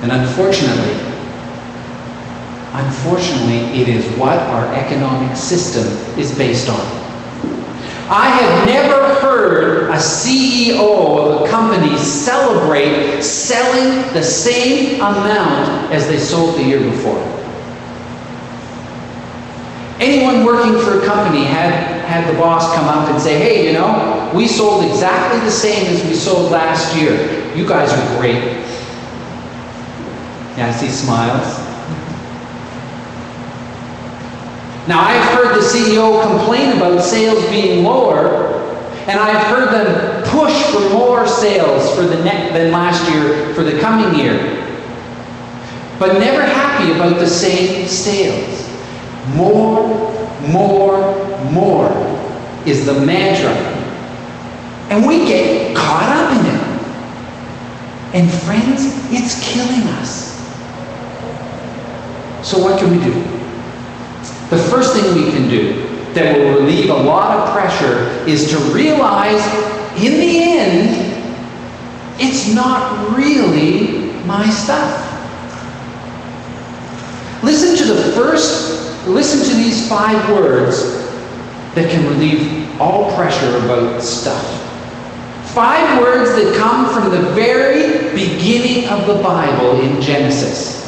And unfortunately, it is what our economic system is based on. I have never heard a CEO of a company celebrate selling the same amount as they sold the year before. Anyone working for a company had the boss come up and say, hey, you know, we sold exactly the same as we sold last year. You guys are great. Yeah, I see smiles. Now, I've heard the CEO complain about sales being lower, and I've heard them push for more sales than last year for the coming year, but never happy about the same sales. More is the mantra. And we get caught up in it. And friends, it's killing us. So what can we do? The first thing we can do that will relieve a lot of pressure is to realize, in the end, it's not really my stuff. Listen to these 5 words that can relieve all pressure about stuff. 5 words that come from the very beginning of the Bible in Genesis.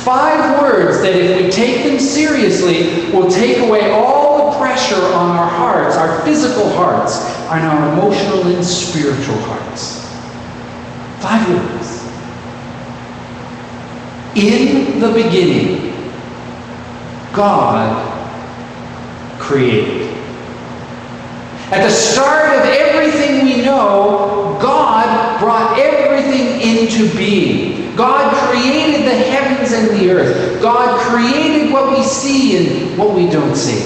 5 words that, if we take them seriously, will take away all the pressure on our hearts, our physical hearts, and our emotional and spiritual hearts. 5 words. In the beginning, God created. At the start of everything we know, God brought everything into being. God created the heavens and the earth. God created what we see and what we don't see.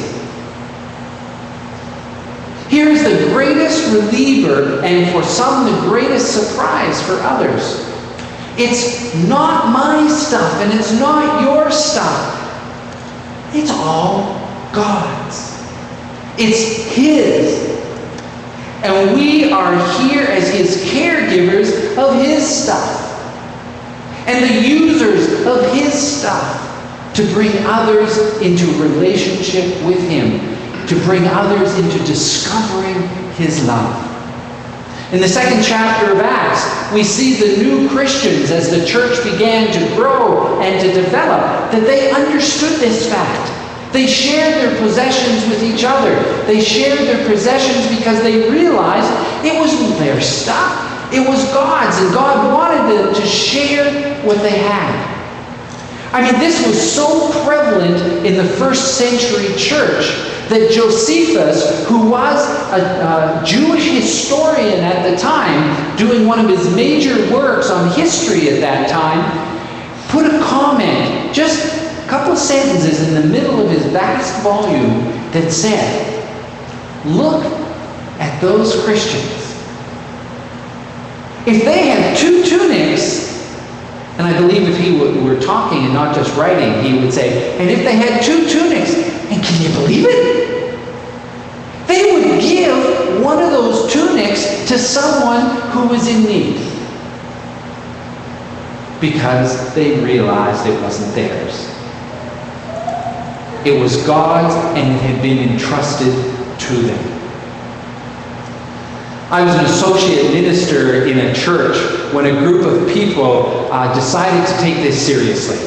Here's the greatest reliever, and for some the greatest surprise for others. It's not my stuff and it's not your stuff. It's all God's. It's His. And we are here as His caregivers of His stuff. And the users of His stuff to bring others into relationship with Him. To bring others into discovering His love. In the 2nd chapter of Acts, we see the new Christians, as the church began to grow and to develop, that they understood this fact. They shared their possessions with each other. They shared their possessions because they realized it wasn't their stuff. It was God's, and God wanted them to share what they had. I mean, this was so prevalent in the 1st century church that Josephus, who was a Jewish historian at the time, doing one of his major works on history at that time, put a comment, just a couple of sentences in the middle of his vast volume that said, look at those Christians. If they had 2 tunics, and I believe if he were talking and not just writing, he would say, and if they had 2 tunics, and can you believe it? They would give one of those tunics to someone who was in need. Because they realized it wasn't theirs. It was God's, and it had been entrusted to them. I was an associate minister in a church when a group of people decided to take this seriously.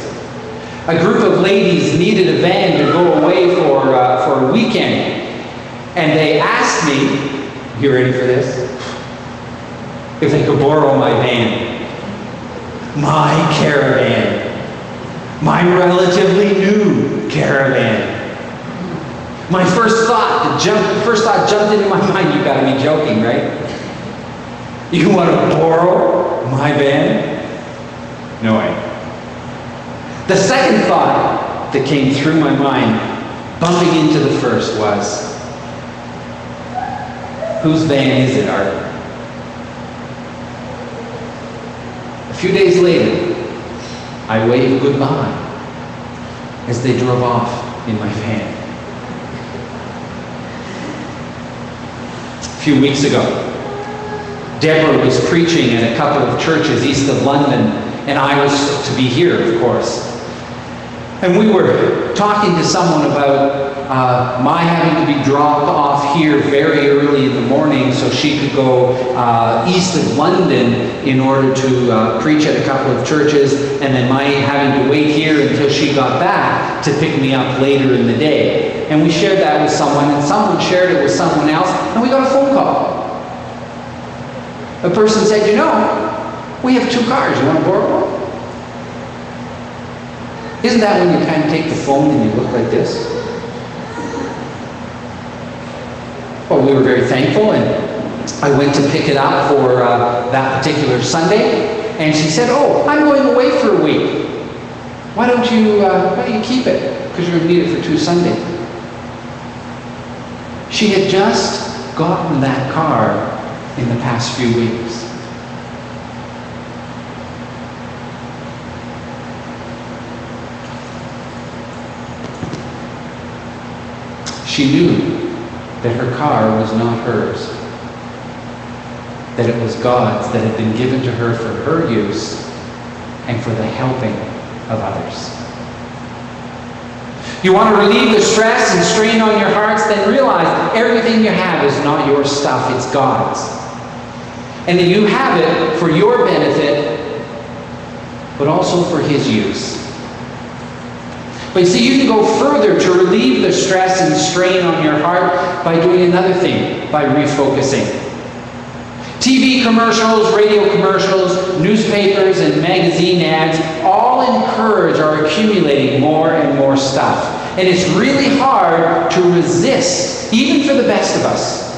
A group of ladies needed a van to go away for a weekend. And they asked me, you ready for this? If they could borrow my van. My caravan. My relatively new caravan. My first thought jumped into my mind, you gotta be joking, right? You want to borrow my van? No way. The second thought that came through my mind, bumping into the first, was, whose van is it, Art? A few days later, I waved goodbye as they drove off in my van. A few weeks ago, Deborah was preaching at a couple of churches east of London, And I was to be here, of course. And we were talking to someone about my having to be dropped off here very early in the morning so she could go east of London in order to preach at a couple of churches, and then my having to wait here until she got back to pick me up later in the day. And we shared that with someone, and someone shared it with someone else, and we got a phone call. A person said, "You know, we have 2 cars. You want to borrow one?" Isn't that when you kind of take the phone and you look like this? Well, we were very thankful, and I went to pick it up for that particular Sunday, and she said, "Oh, I'm going away for a week. Why don't you keep it? Because you're going to need it for 2 Sundays." She had just gotten that car in the past few weeks. She knew that her car was not hers, that it was God's, that had been given to her for her use and for the helping of others. You want to relieve the stress and strain on your hearts, then realize everything you have is not your stuff, it's God's. And that you have it for your benefit, but also for His use. But you see, you can go further to relieve the stress and strain on your heart by doing another thing, by refocusing. TV commercials, radio commercials, newspapers, and magazine ads all encourage our accumulating more and more stuff. And it's really hard to resist, even for the best of us.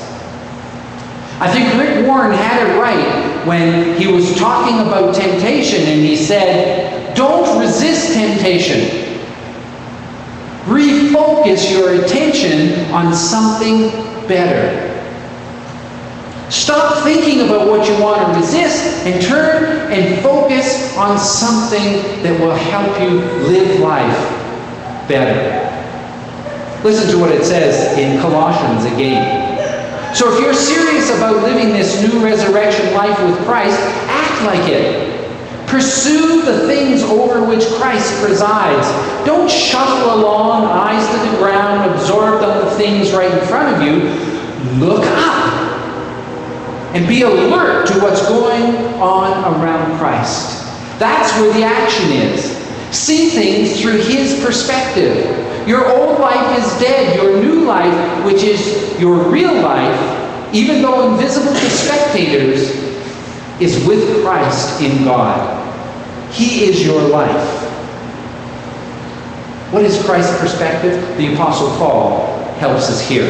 I think Rick Warren had it right when he was talking about temptation, and he said, "Don't resist temptation. Refocus your attention on something better." Stop thinking about what you want to resist and turn and focus on something that will help you live life better. Listen to what it says in Colossians again. "So if you're serious about living this new resurrection life with Christ, act like it. Pursue the things over which Christ presides. Don't shuffle along, eyes to the ground, absorbed on the things right in front of you. Look up and be alert to what's going on around Christ." That's where the action is. See things through His perspective. Your old life is dead. Your new life, which is your real life, even though invisible to spectators, is with Christ in God. He is your life. What is Christ's perspective? The Apostle Paul helps us here.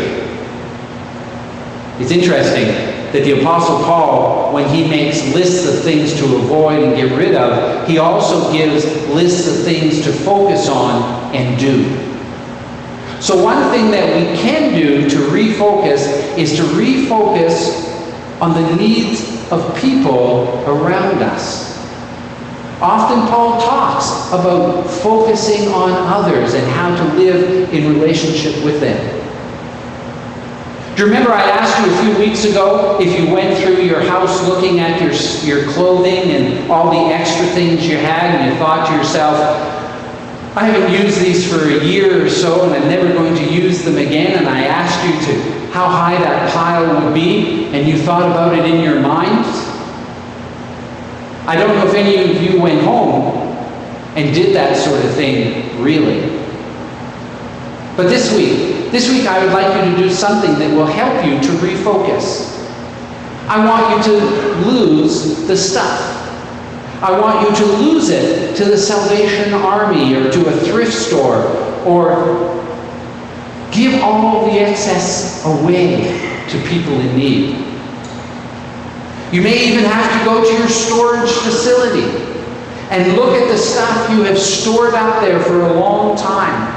It's interesting that the Apostle Paul, when he makes lists of things to avoid and get rid of, he also gives lists of things to focus on and do. So one thing that we can do to refocus is to refocus on the needs of people around us. Often Paul talks about focusing on others and how to live in relationship with them. Do you remember I asked you a few weeks ago if you went through your house looking at your clothing and all the extra things you had, and you thought to yourself, "I haven't used these for a year or so and I'm never going to use them again," and I asked you how high that pile would be, and you thought about it in your mind? I don't know if any of you went home and did that sort of thing, really. But this week I would like you to do something that will help you to refocus. I want you to lose the stuff. I want you to lose it to the Salvation Army or to a thrift store, or give all the excess away to people in need. You may even have to go to your storage facility and look at the stuff you have stored up there for a long time.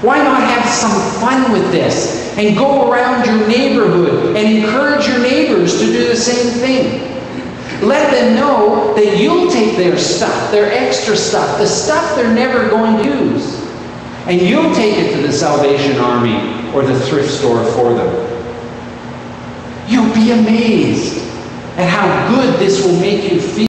Why not have some fun with this and go around your neighborhood and encourage your neighbors to do the same thing? Let them know that you'll take their stuff, their extra stuff, the stuff they're never going to use, and you'll take it to the Salvation Army or the thrift store for them. You'll be amazed at how good this will make you feel.